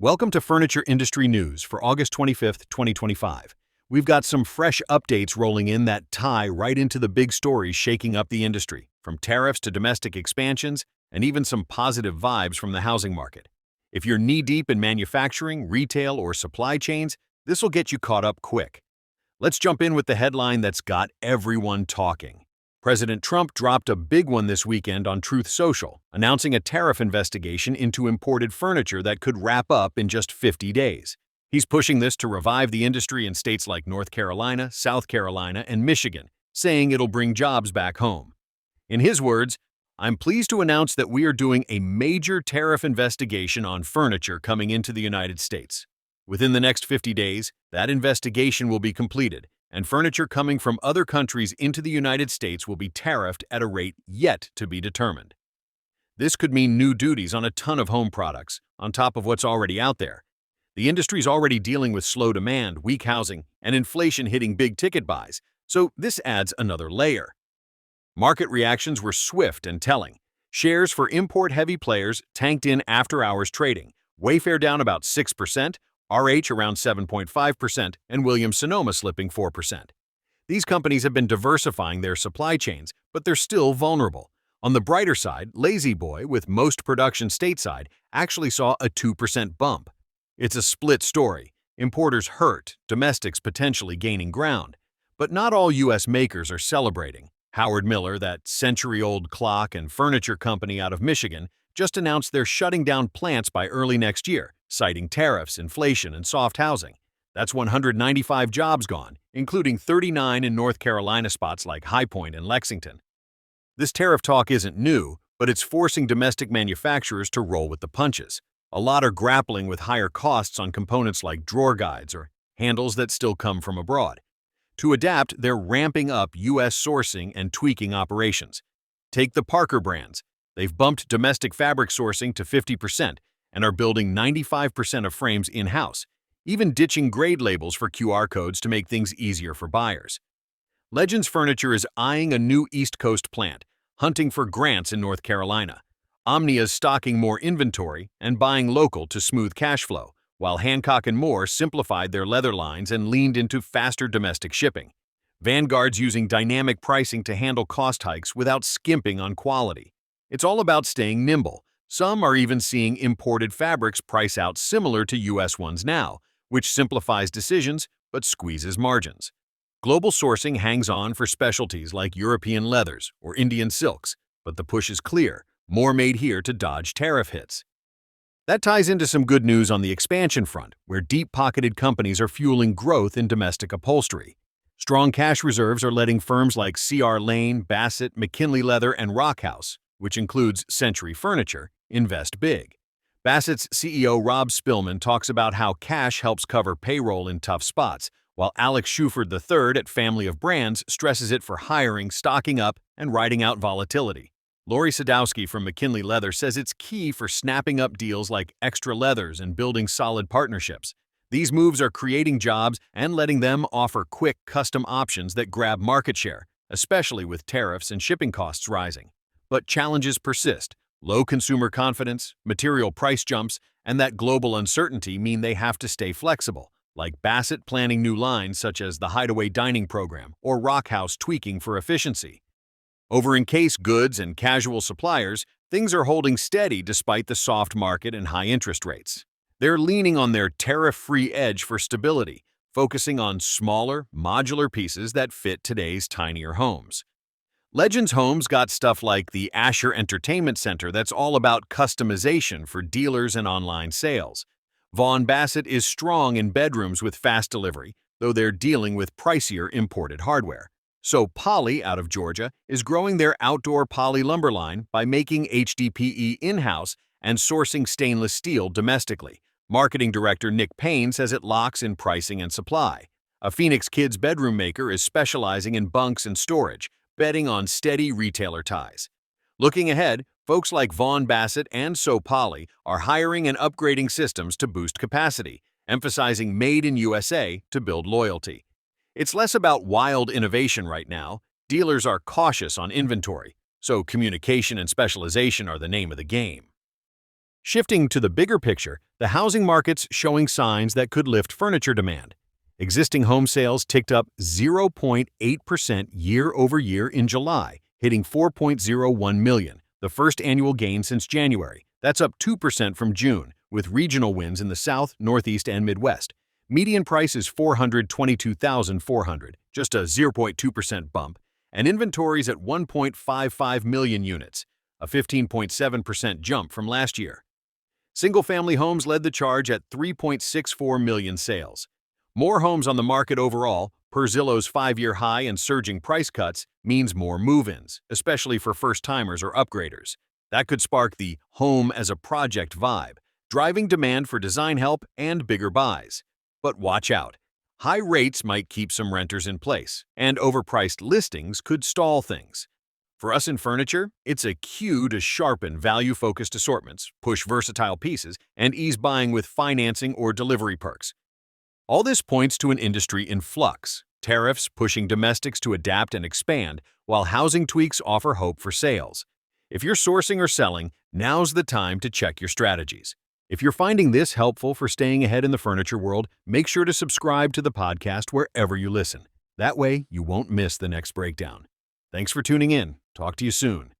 Welcome to Furniture Industry News for August 25th, 2025. We've got some fresh updates rolling in that tie right into the big stories shaking up the industry, from tariffs to domestic expansions, and even some positive vibes from the housing market. If you're knee-deep in manufacturing, retail, or supply chains, this will get you caught up quick. Let's jump in with the headline that's got everyone talking. President Trump dropped a big one this weekend on Truth Social, announcing a tariff investigation into imported furniture that could wrap up in just 50 days. He's pushing this to revive the industry in states like North Carolina, South Carolina, and Michigan, saying it'll bring jobs back home. In his words, "I'm pleased to announce that we are doing a major tariff investigation on furniture coming into the United States. Within the next 50 days, that investigation will be completed, and furniture coming from other countries into the United States will be tariffed at a rate yet to be determined." This could mean new duties on a ton of home products, on top of what's already out there. The industry's already dealing with slow demand, weak housing, and inflation hitting big-ticket buys, so this adds another layer. Market reactions were swift and telling. Shares for import-heavy players tanked in after-hours trading, Wayfair down about 6%, RH around 7.5%, and Williams-Sonoma slipping 4%. These companies have been diversifying their supply chains, but they're still vulnerable. On the brighter side, Lazy Boy, with most production stateside, actually saw a 2% bump. It's a split story. Importers hurt, domestics potentially gaining ground. But not all U.S. makers are celebrating. Howard Miller, that century-old clock and furniture company out of Michigan, just announced they're shutting down plants by early next year, citing tariffs, inflation, and soft housing. That's 195 jobs gone, including 39 in North Carolina spots like High Point and Lexington. This tariff talk isn't new, but it's forcing domestic manufacturers to roll with the punches. A lot are grappling with higher costs on components like drawer guides or handles that still come from abroad. To adapt, they're ramping up U.S. sourcing and tweaking operations. Take the Parker brands. They've bumped domestic fabric sourcing to 50% and are building 95% of frames in-house, even ditching grade labels for QR codes to make things easier for buyers. Legends Furniture is eyeing a new East Coast plant, hunting for grants in North Carolina. Omnia's stocking more inventory and buying local to smooth cash flow, while Hancock and Moore simplified their leather lines and leaned into faster domestic shipping. Vanguard's using dynamic pricing to handle cost hikes without skimping on quality. It's all about staying nimble. Some are even seeing imported fabrics price out similar to U.S. ones now, which simplifies decisions but squeezes margins. Global sourcing hangs on for specialties like European leathers or Indian silks, but the push is clear: more made here to dodge tariff hits. That ties into some good news on the expansion front, where deep-pocketed companies are fueling growth in domestic upholstery. Strong cash reserves are letting firms like C.R. Lane, Bassett, McKinley Leather, and Rockhouse, which includes Century Furniture, invest big. Bassett's CEO Rob Spillman talks about how cash helps cover payroll in tough spots, while Alex Schuford III at Family of Brands stresses it for hiring, stocking up, and riding out volatility. Lori Sadowski from McKinley Leather says it's key for snapping up deals like extra leathers and building solid partnerships. These moves are creating jobs and letting them offer quick, custom options that grab market share, especially with tariffs and shipping costs rising. But challenges persist. Low consumer confidence, material price jumps, and that global uncertainty mean they have to stay flexible, like Bassett planning new lines such as the Hideaway Dining Program or Rockhouse tweaking for efficiency. Over in case goods and casual suppliers, things are holding steady despite the soft market and high interest rates. They're leaning on their tariff-free edge for stability, focusing on smaller, modular pieces that fit today's tinier homes. Legends Homes got stuff like the Asher Entertainment Center that's all about customization for dealers and online sales. Vaughan Bassett is strong in bedrooms with fast delivery, though they're dealing with pricier imported hardware. So Poly, out of Georgia, is growing their outdoor poly lumber line by making HDPE in-house and sourcing stainless steel domestically. Marketing director Nick Payne says it locks in pricing and supply. A Phoenix Kids bedroom maker is specializing in bunks and storage, betting on steady retailer ties. Looking ahead, folks like Vaughan Bassett and So Poly are hiring and upgrading systems to boost capacity, emphasizing Made in USA to build loyalty. It's less about wild innovation right now. Dealers are cautious on inventory, so communication and specialization are the name of the game. Shifting to the bigger picture, the housing market's showing signs that could lift furniture demand. Existing home sales ticked up 0.8% year over year in July, hitting 4.01 million, the first annual gain since January. That's up 2% from June, with regional wins in the South, Northeast, and Midwest. Median price is $422,400, just a 0.2% bump, and inventories at 1.55 million units, a 15.7% jump from last year. Single-family homes led the charge at 3.64 million sales. More homes on the market overall, per Zillow's 5-year high and surging price cuts, means more move-ins, especially for first-timers or upgraders. That could spark the home as a project vibe, driving demand for design help and bigger buys. But watch out. High rates might keep some renters in place, and overpriced listings could stall things. For us in furniture, it's a cue to sharpen value-focused assortments, push versatile pieces, and ease buying with financing or delivery perks. All this points to an industry in flux, tariffs pushing domestics to adapt and expand, while housing tweaks offer hope for sales. If you're sourcing or selling, now's the time to check your strategies. If you're finding this helpful for staying ahead in the furniture world, make sure to subscribe to the podcast wherever you listen. That way, you won't miss the next breakdown. Thanks for tuning in. Talk to you soon.